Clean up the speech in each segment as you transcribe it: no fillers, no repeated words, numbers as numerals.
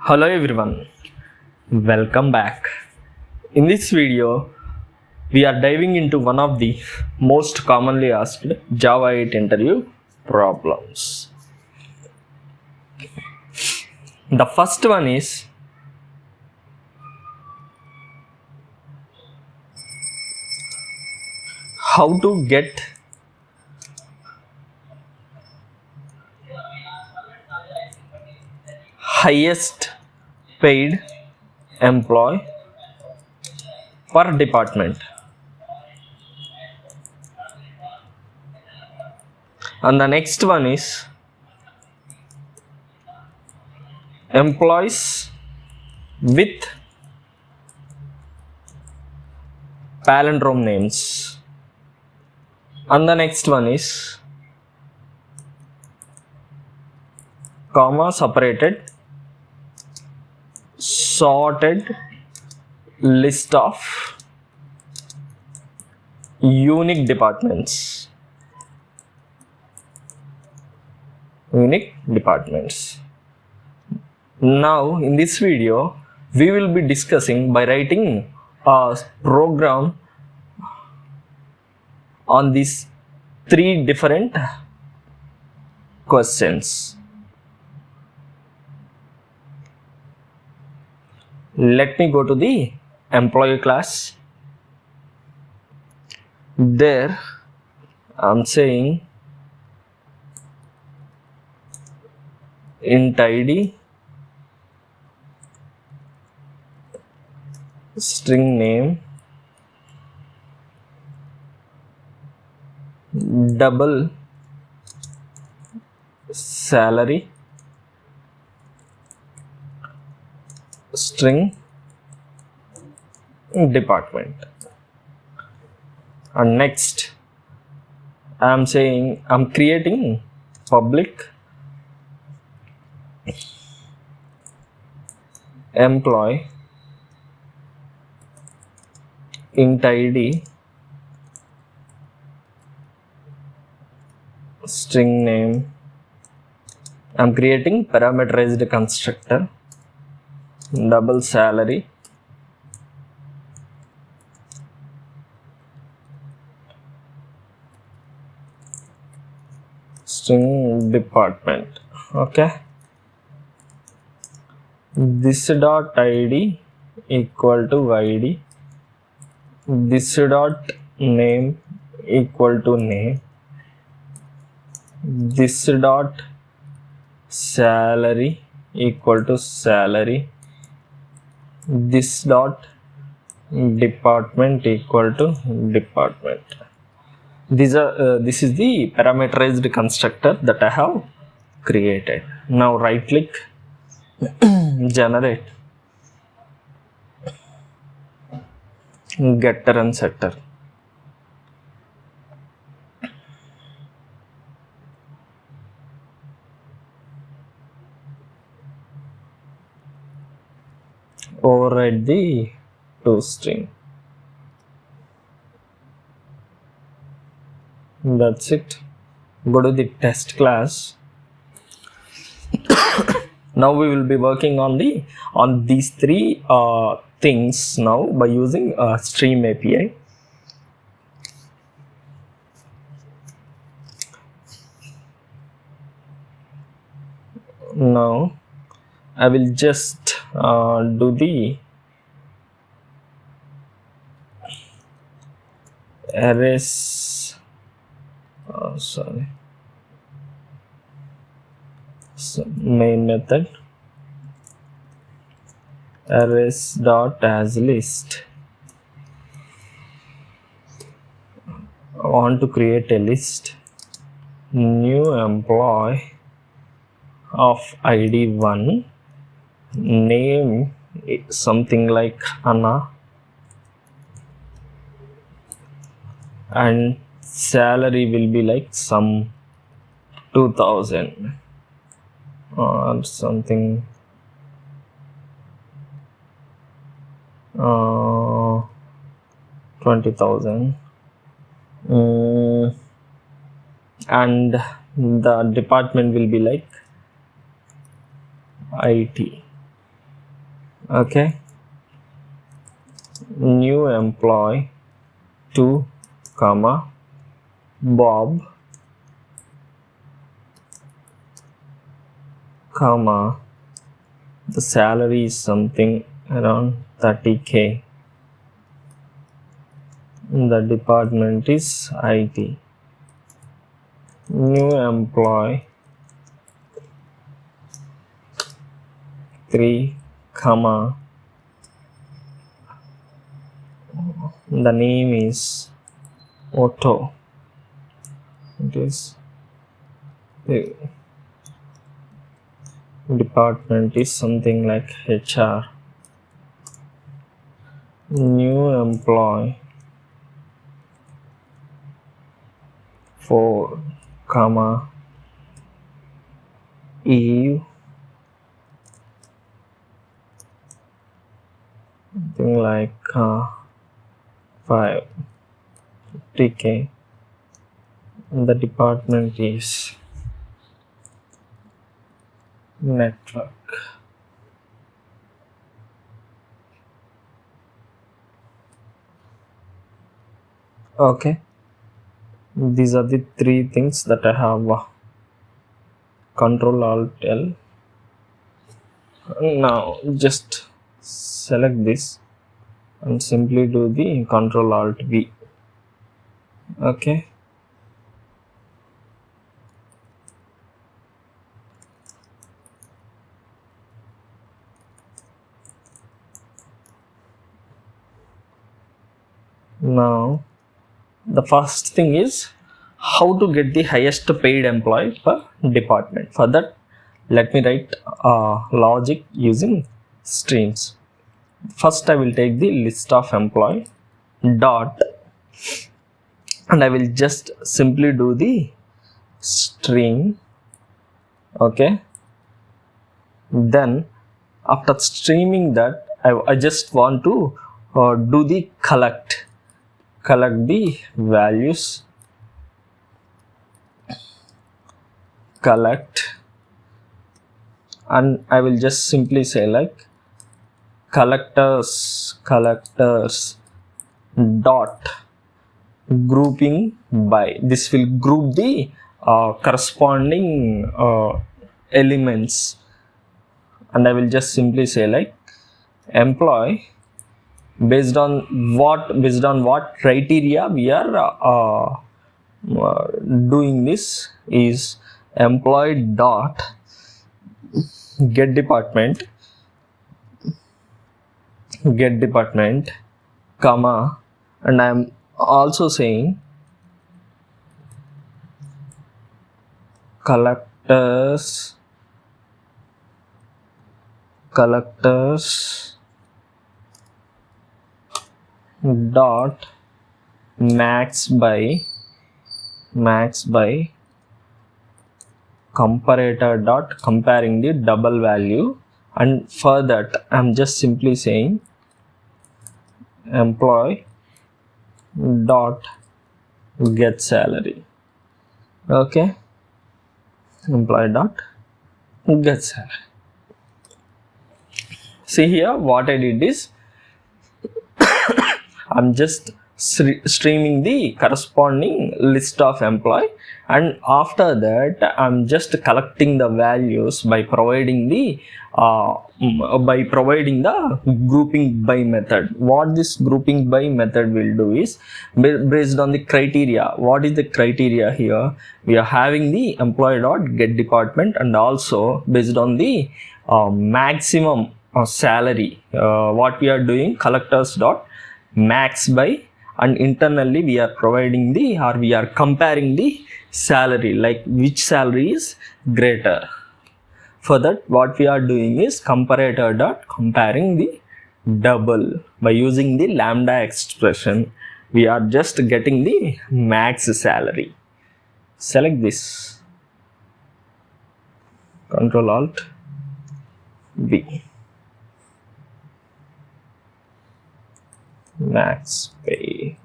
Hello everyone, welcome back. In this video, we are diving into one of the most commonly asked Java 8 interview problems. The first one is how to get highest paid employee per department. And the next one is employees with palindrome names. And the next one is comma separated sorted list of unique departments. Now in this video we will be discussing by writing a program on these three different questions. Let me go to the employee class. There I'm saying int id, string name, double salary, string department. And next I'm saying I'm creating public employee int id, string name. I'm creating parameterized constructor, double salary, string department. Okay, this dot id equal to id, this dot name equal to name, this dot salary equal to salary, this dot department equal to department. This is the parameterized constructor that I have created. Now right click, generate, getter and setter. Override the toString. That's it. Go to the test class. Now we will be working on these three things now by using Stream API. Now I will just do the arrays. So main method arrays dot as list. I want to create a list, new employee of id 1, name something like Anna, and salary will be like some 2000 or something, 20,000, and the department will be like IT. Okay, new employee 2 comma Bob comma the salary is something around 30K. The department is IT. New employee 3 comma the name is Otto. It is the department is something like HR. New employee 4 comma Eve something like 50K. The department is network. Okay, these are the three things that I have. Control Alt L. Now just select this and simply do the Control Alt V. Okay, now the first thing is how to get the highest paid employee per department. For that, let me write logic using streams. First I will take the list of employee dot and I will just simply do the string. Okay, then after streaming that I just want to do the collect the values, collect, and I will just simply say like collectors dot grouping by. This will group the corresponding elements, and I will just simply say like employee based on what criteria we are doing this is employee dot get department comma, and I am also saying collectors dot max by comparator dot comparing the double value, and for that I'm just simply saying employee dot get salary. Okay, employee dot get salary. See here, what I did is I'm just streaming the corresponding list of employee, and after that I'm just collecting the values by providing the grouping by method. What this grouping by method will do is based on the criteria. What is the criteria here? We are having the employee dot get department, and also based on the maximum salary, what we are doing collectors dot max by, and internally we are providing we are comparing the salary, like which salary is greater. For that, what we are doing is comparator dot comparing the double. By using the lambda expression, we are just getting the max salary. Select this, Control Alt V, max pay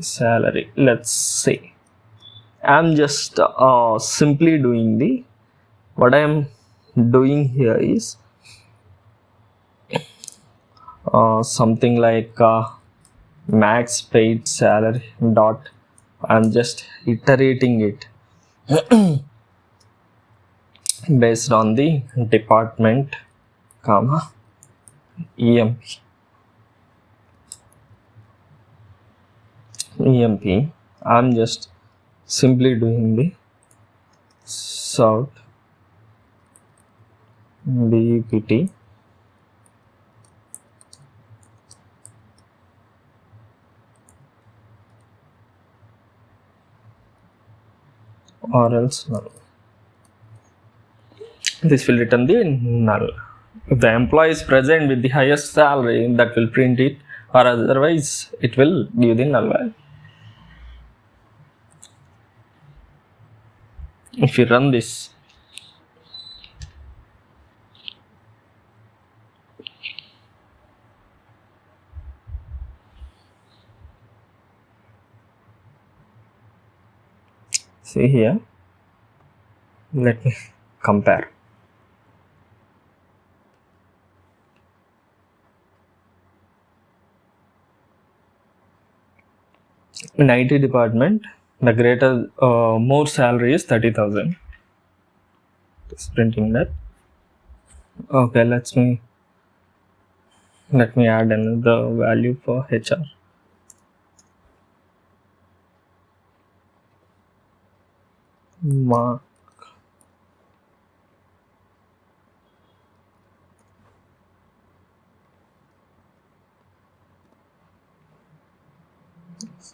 salary. Let's see, I'm just simply doing the what I am doing here is something like max paid salary dot. I'm just iterating it based on the department, comma, EMP. I'm just simply doing the sort BPT or else null. This will return the null. If the employee is present with the highest salary, that will print it, or otherwise it will give the null value. If you run this, see here, let me compare. In IT department, the greater, more salary is 30,000. Just printing that. Okay, let me add another value for HR. Mark.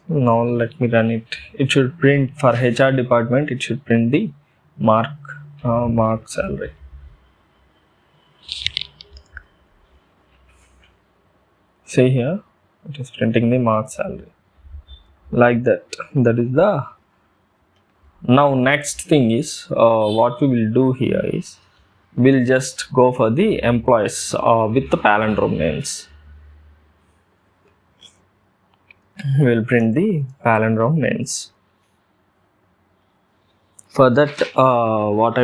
Now let me run it. It should print for HR department. It should print the mark salary. See here, it is printing the mark salary like that. That is the. Now next thing is what we will do here is we'll just go for the employees with the palindrome names. We'll print the palindrome names. For that, what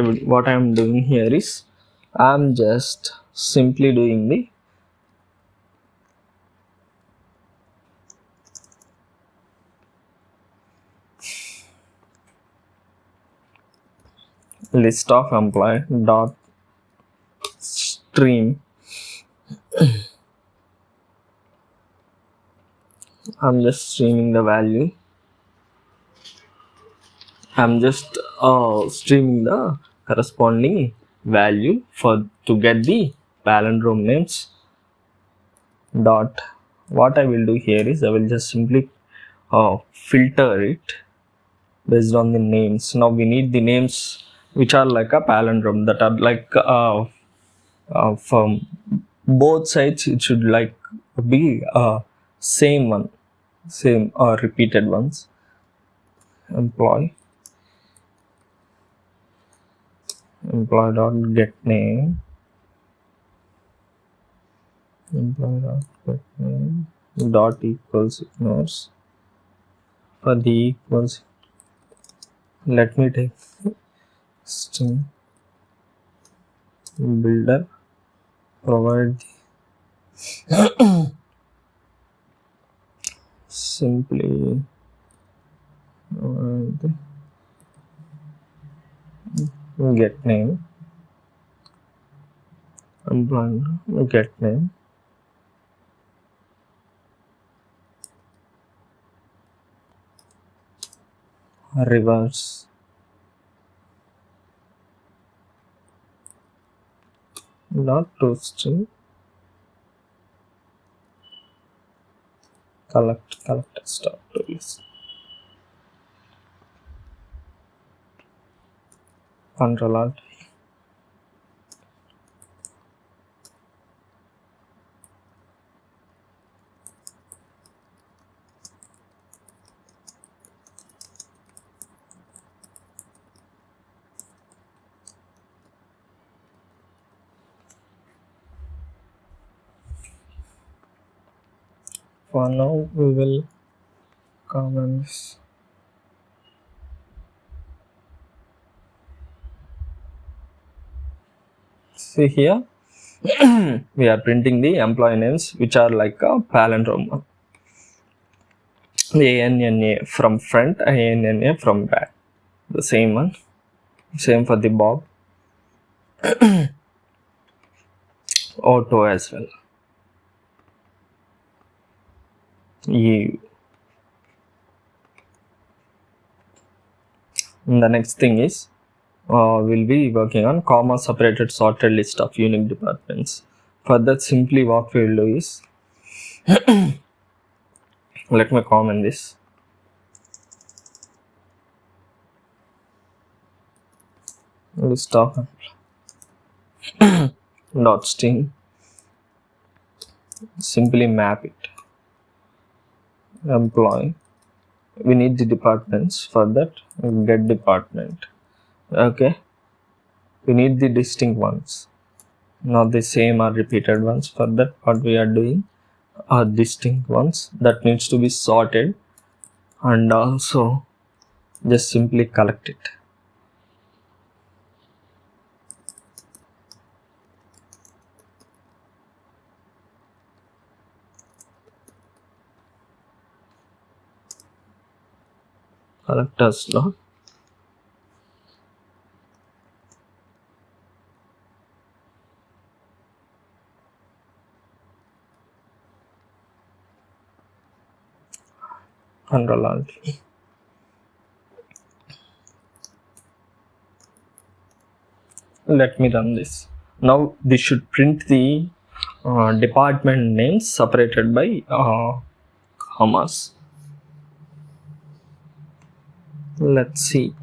I am doing here is I'm just simply doing the list of employee dot stream. I'm just streaming the value. I'm just streaming the corresponding value to get the palindrome names. Dot. What I will do here is I will just simply filter it based on the names. Now we need the names which are like a palindrome, that are like from both sides. It should like be same one, same or repeated ones. Employee dot get name, employee dot get name dot equals ignores. For the equals, let me take string builder, provide the simply get name, employee get name, reverse dot to string collect stop to list. Control Alt. For now, we will comment this. See here, we are printing the employee names which are like a palindrome. ANNA from front, ANNA from back. The same one. Same for the Bob. Auto as well. You. And the next thing is we'll be working on comma separated sorted list of unique departments. For that, simply what we will do is let me comment this. List of dot string. Simply map it. Employee. We need the departments. For that, get department. Okay. We need the distinct ones, not the same or repeated ones. For that, what we are doing are distinct ones that needs to be sorted, and also just simply collect it. Collectors log. Control Alt. Let me run this. Now this should print the department names separated by commas. Let's see.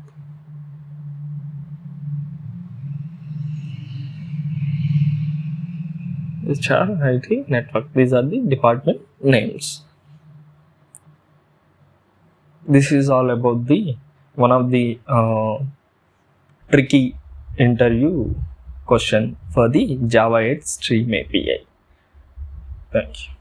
HR, IT, network. These are the department names. This is all about the one of the tricky interview question for the Java 8 Stream API. Thank you.